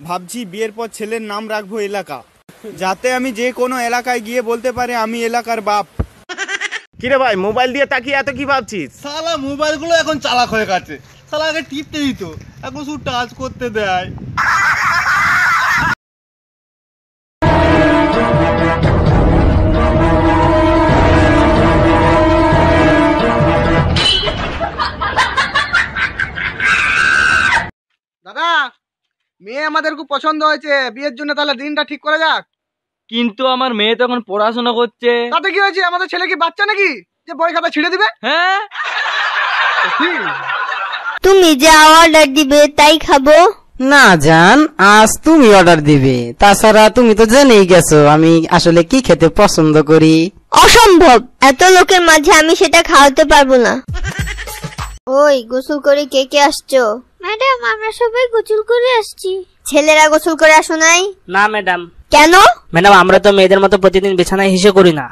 ভাবছি বিয়ের পর ছেলের নাম রাখবো এলাকা, যাতে আমি যে কোনো এলাকায় গিয়ে বলতে পারে আমি এলাকার বাপ। কিরে ভাই, মোবাইল দিয়ে তাকিয়ে এত কি ভাবছিস? শালা মোবাইল গুলো এখন চালাক হয়ে গেছে। শালা আগে টিপতে দিত, এখন শুধু টাচ করতে দেয়। দাদা, মেয়ে আমাদের খুব পছন্দ হয়েছে, বিয়ের জন্য তাহলে দিনটা ঠিক করা যাক। কিন্তু আমার মেয়ে তো এখন পড়াশোনা করছে। তাতে কি হয়েছে? আমাদের ছেলে কি বাচ্চা নাকি যে বই খাতা ছিঁড়ে দিবে? হ্যাঁ, তুমি যা অর্ডার দিবে তাই খাবো। না জান, আজ তুমি অর্ডার দিবে। তাছাড়া তুমি তো জেনেই গেছো আমি আসলে কি খেতে পছন্দ করি। অসম্ভব, এত লোকের মাঝে আমি সেটা খাওয়াতে পারবো না। ওই, গোসল করে কে কে আসছো? ম্যাডাম, আমরা সবাই গোসল করে আসছি। ছেলেরা গোসল করে আসো নাই? না ম্যাডাম। কেন? ম্যাডাম, আমরা তো মেয়েদের মতো প্রতিদিন বিছানায় হিসেব করি না।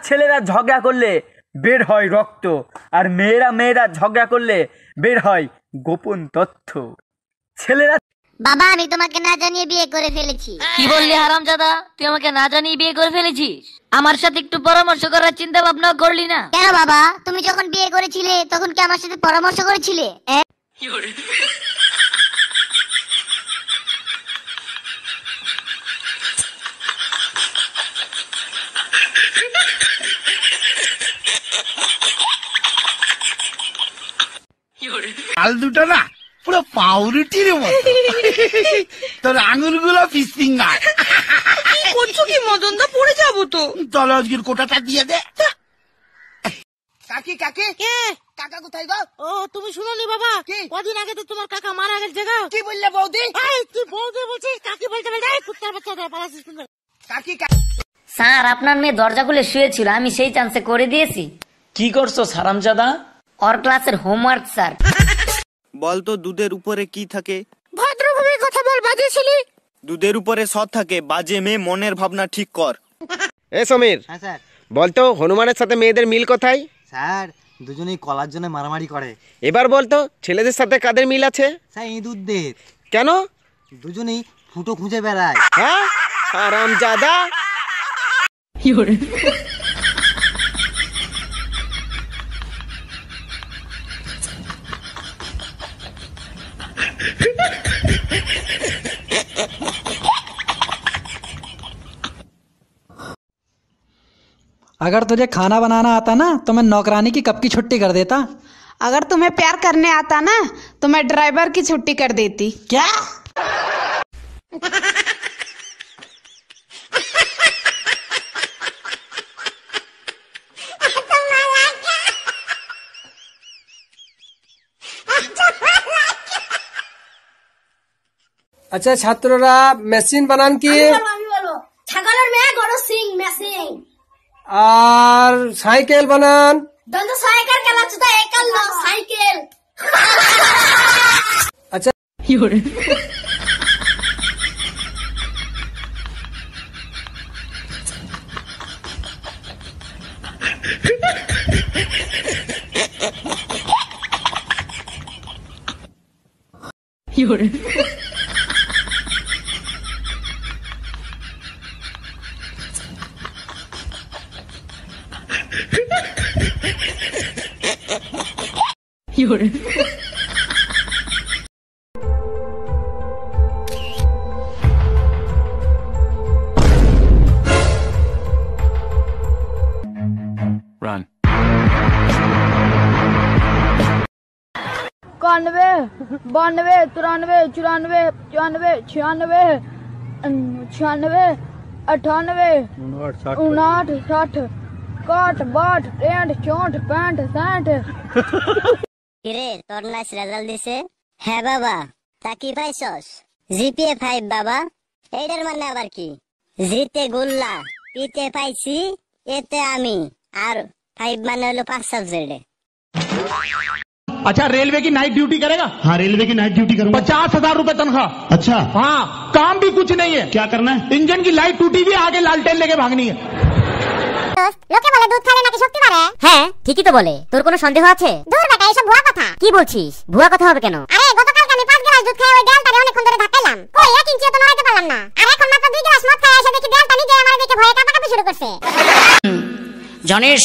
ছেলেরা ঝগড়া করলে বের হয় রক্ত, আর মেয়েরা ঝগড়া করলে বের হয় গোপন তথ্য। ছেলেরা বাবা, আমি তোমাকে না জানিয়ে বিয়ে করে ফেলেছি। কি বললি হারামজাদা? তুই আমাকে না জানিয়ে বিয়ে করে ফেলেছিস? আমার সাথে একটু পরামর্শ করার চিন্তা ভাবনা করলি না? কেন বাবা, তুমি যখন বিয়ে করেছিলে তখন কি আমার সাথে পরামর্শ করেছিলে? কাল দুটো না পুরো পাউরুটির মতো, তোর আঙুল গুলো ফিস ফিঙ্গার। করছো কি মদন দা? পড়ে যাবো তো। চলো আজকের কোটাটা দিয়ে দে। কাকি কাকি, কাকা কোথায় গো? ও, তুমি শুনোনি বাবা? কদিন আগে তো তোমার কাকা মারা গেছে গো। কি বললে বৌদি? তুই বউকে বলছিস কাকি বলতে বলতে কুত্তার বাচ্চা পালাছিস। কাকি স্যার, আপনার মেয়ে দরজা খুলে শুয়েছিল, আমি সেই চান্সে করে দিয়েছি। কি করছো হারামজাদা? ওর ক্লাসের হোমওয়ার্ক স্যার। বলতো দুধের উপরে কি থাকে? ভদ্রভাবে কথা বল, বাজে ছেলে। দুধের উপরে সৎ থাকে, বাজে মেয়ে মনের ভাবনা ঠিক কর। এ সমীর, হ্যাঁ স্যার। বলতো হনুমানের সাথে মেয়েদের মিল কোথায়? স্যার, দুজনেই কলার জন্য মারামারি করে। এবার বলতো ছেলেদের সাথে কাদের মিল আছে? স্যার, ইঁদুরদের। কেন? দুজনেই ফুটো খুঁজে বেড়ায়। হ্যাঁ, হারামজাদা। अगर तुझे खाना बनाना आता ना तो मैं नौकरानी की कब की छुट्टी कर देता। अगर तुम्हें प्यार करने आता ना तो मैं ड्राइवर की छुट्टी कर देती। क्या? আচ্ছা ছাত্ররা মেশিন বানান কি? ছাগলের মেয়ে গরু সিং মেশিন। আর সাইকেল বানান? দন্ত সাইকেল চালাচ্ছো একাল না সাইকেল। আচ্ছা Run. 91, 92, 93, 94, 95, 96, 96, 98, 59, 60, 61, 62, 63, 64, 65। কিরে, তোর নাইস রেজাল্ট দিছে? হ্যাঁ বাবা। তা কি পাইছস? জিপিএ 5 বাবা। এইটার মানে আবার কি? জিতে গুল্লা, পিতে পাইছি, এতে আমি, আর 5 মানে হলো 5 সাবজেক্টে। अच्छा रेलवे की नाइट ड्यूटी करेगा? हाँ रेलवे की नाइट ड्यूटी करूंगा। 50,000 रुपए तनख्वाह। अच्छा हाँ, काम भी कुछ नहीं है। क्या करना है? इंजन की लाइट टूटी हुई, आगे लालटेन लेके भागनी है। লোকে বলে দুধ খেলে নাকি শক্তি বাড়ে। হ্যাঁ ঠিকই তো বলে, তোর কোনো সন্দেহ আছে? দূর বেটা, এসব ভুয়া কথা। কি বলছিস? ভুয়া কথা হবে কেন? আরে গতকালকে আমি 5 গ্লাস দুধ খেয়ে ওই দেয়ালটারে অনেকক্ষণ ধরে ধাক্কাইলাম, কই 1 ইঞ্চিও তো নড়াইতে পারলাম না। আর এখন মাত্র 2 গ্লাস মদ খেয়ে এসে দেখি দেয়ালটা নিজে আমার দিকে ভয়ে কাঁপাকাঁপি শুরু করছে। জানিস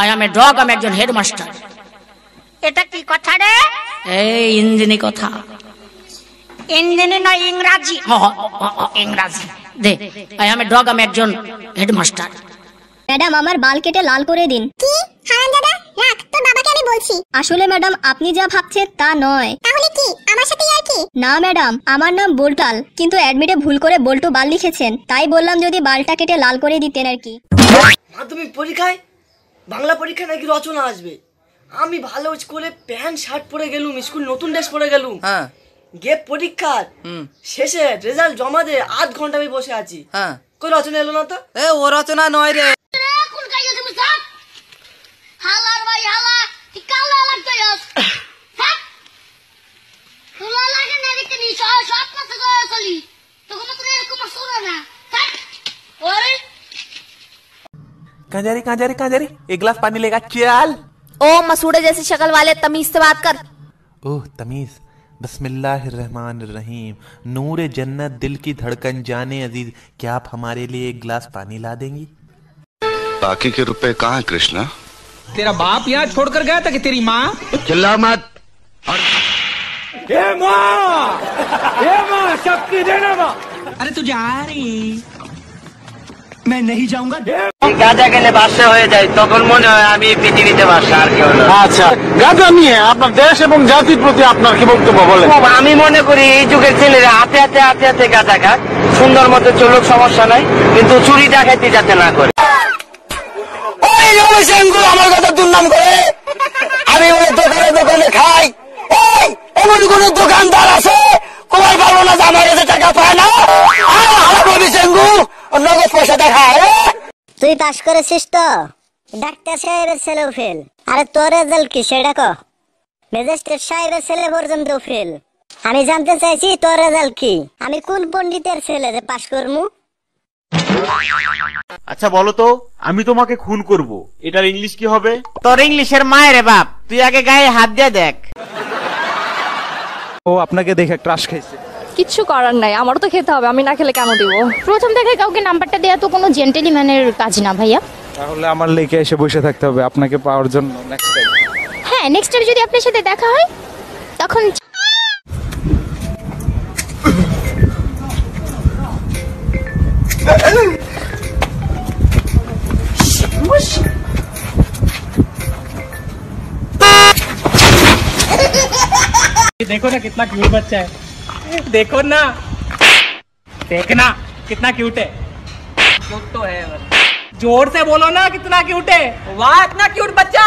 আই এম এ ডগ, আমি একজন হেডমাস্টার। এটা কি কথা রে? এই ইঞ্জিনি কথা। ইঞ্জিনি না ইংরাজি? ইংরাজি দে। আই এম এ ডগ, আমি একজন হেডমাস্টার। ম্যাডাম আমার বাল কেটে লাল করে দিন। কি হারামজাদা, রাখ, তোর বাবাকে আমি বলছি। আসলে ম্যাডাম আপনি যা ভাবছেন তা নয়। তাহলে কি আমার সাথে আর কি? না ম্যাডাম, আমার নাম বোলটাল, কিন্তু অ্যাডমিটে ভুল করে বল্টু বাল লিখেছেন, তাই বললাম যদি বালটা কেটে লাল করে দিতেন আর কি। মাধ্যমিক পরীক্ষায় বাংলা পরীক্ষা নাকি রচনা আসবে। আমি ভালো করে প্যান্ট শার্ট পরে গেলুম, স্কুল নতুন ড্রেস পরে গেলুম। হ্যাঁ গে পরীক্ষার শেষে রেজাল্ট জমা দে 8 ঘন্টা আমি বসে আছি। হ্যাঁ কই রচনা এলো না তো? এ ও রচনা নয় রে। কোন কাইয়া তুমি সাপ হালার ভাই হালা কি কালা লাগতাছস? হ্যাঁ তোলা লাগে না দেখতে নি সব মাস চলি তখন তো এরকম শুনো না। ওরে कहाँ जा रही? एक गिलास पानी लेगा चल। ओ मसूड़े जैसी शक्ल वाले, तमीज से बात कर। ओह तमीज। बिस्मिल्लाहिर्रहमानिर्रहीम। नूर जन्नत दिल की धड़कन जाने अजीज, क्या आप हमारे लिए एक गिलास पानी ला देंगी? बाकी के रुपए कहाँ कृष्णा? तेरा बाप यहाँ छोड़कर गया था कि तेरी माँ? चिल्ला मत। माँ शक्ति देना माँ। अरे तू जा रही? मैं नहीं जाऊंगा। গাঁজা খেলে বাসা হয়ে যায়, তখন মনে হয় আমি পৃথিবীতে বাসা, আর কেউ না। আচ্ছা গাঁজা নিয়ে আপনার দেশ এবং জাতির প্রতি আপনার কি বক্তব্য বলেন? আমি মনে করি এই যুগের ছেলেরা হাতে হাতে হাতে হাতে গাঁজা খায়, সুন্দর মতো চলুক, সমস্যা নাই, কিন্তু চুরি ডাকাতি যাতে না করে। ওই রমেশঙ্কু আমার কথা দুর্নাম করে, আমি ওই দোকানে খাই। ওই এমন কোন দোকানদার আছে কমাই পারবো না যে আমার কাছে টাকা পায় না? রমেশঙ্কু নগদ পয়সা দেখায়। তুই পাস করেছিস তো? ডাক্তার সাহেবের ছেলেও ফেল। আরে তোর রেজাল্ট কি সেটা ক? ম্যাজিস্ট্রেট সাহেবের ছেলে পর্যন্ত ফেল। আমি জানতে চাইছি তোর রেজাল্ট কি? আমি কোন পণ্ডিতের ছেলে যে পাস করমু? আচ্ছা বলো তো, আমি তোমাকে খুন করব, এটার ইংলিশ কি হবে? তোর ইংলিশের মায়ের বাপ, তুই আগে গায়ে হাত দিয়ে দেখ। ও আপনাকে দেখে ক্রাশ খাইছে। কিচ্ছু করার নাই, আমারও তো খেতে হবে, আমি না খেলে কেন দিব? প্রথম থেকে কাউকে নাম্বারটা দেয়া তো কোনো জেন্টলম্যানের কাজ না ভাইয়া। তাহলে আমার লেকে এসে বসে থাকতে হবে আপনাকে পাওয়ার জন্য নেক্সট টাইম। হ্যাঁ নেক্সট টাইম যদি আপনার সাথে দেখা হয় তখন देखो ना कितना क्यूट बच्चा है, देखो ना, देखना कितना क्यूट है। क्यूट तो है, जोर से बोलो ना कितना क्यूट है। वाह इतना क्यूट बच्चा,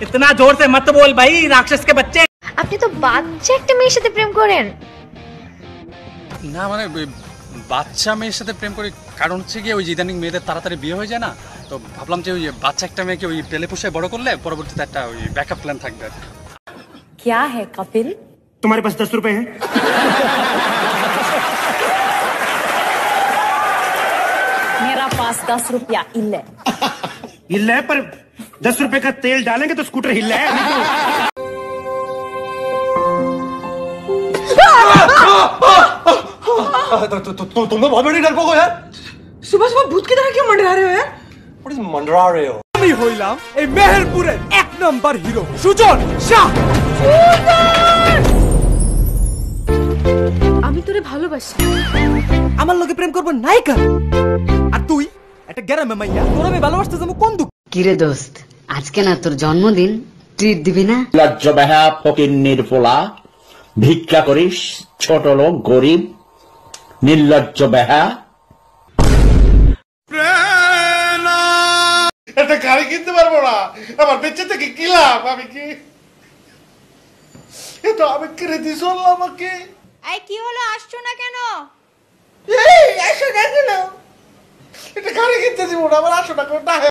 इतना जोर से मत बोल भाई, राक्षस के बच्चे। আপনি তো বাচ্চা একটা মেয়ের সাথে প্রেম করেন না? মানে বাচ্চা মেয়ের সাথে প্রেম করি কারণ হচ্ছে কি ওই ইদানিং মেয়েদের তাড়াতাড়ি বিয়ে হয়ে যায় না, তো ভাবলাম যে ওই বাচ্চা একটা মেয়েকে ওই পেলে পুষে বড় করলে পরবর্তীতে একটা ওই ব্যাকআপ প্ল্যান থাকবে। क्या है कपिल? तुम्हारे पास 10 रुपए हैं? मेरा पास 10 रुपया इल्ले। हिल्ला है, पर 10 रुपए का तेल डालेंगे तो स्कूटर हिल्ला है। तुम तो बहुत बड़ी डरपोक हो यार। सुबह सुबह भूत की तरह क्यों मंडरा रहे हो यार? मंडरा रहे हो? আমি হইলাম এই মেহেরপুরের 1 নাম্বার হিরো সুজন শাহ। আমি তোরে ভালোবাসি। আমার লগে প্রেম করব নায়িকা, আর তুই একটা গ্যারামে মাইয়া, তোর আমি ভালোবাসতে যাবো কোন দুঃখ? কিরে দোস্ত, আজকে না তোর জন্মদিন, ট্রিট দিবি না? লজ্জ বেহা ফকিন্নির পোলা, ভিক্ষা করিস, ছোট লোক, গরিব, নির্লজ্জ বেহা। একটা গাড়ি কিনতে পারবো না, আমার বেঁচে থেকে কি লাভ? আমি কি এটা আমি কিনে দিস আমাকে? এই কি হলো, আসছো না কেন? এই 100 টাকা কিলো, এটা গাড়ি কিনতে দিব না, আমার 800 টাকা।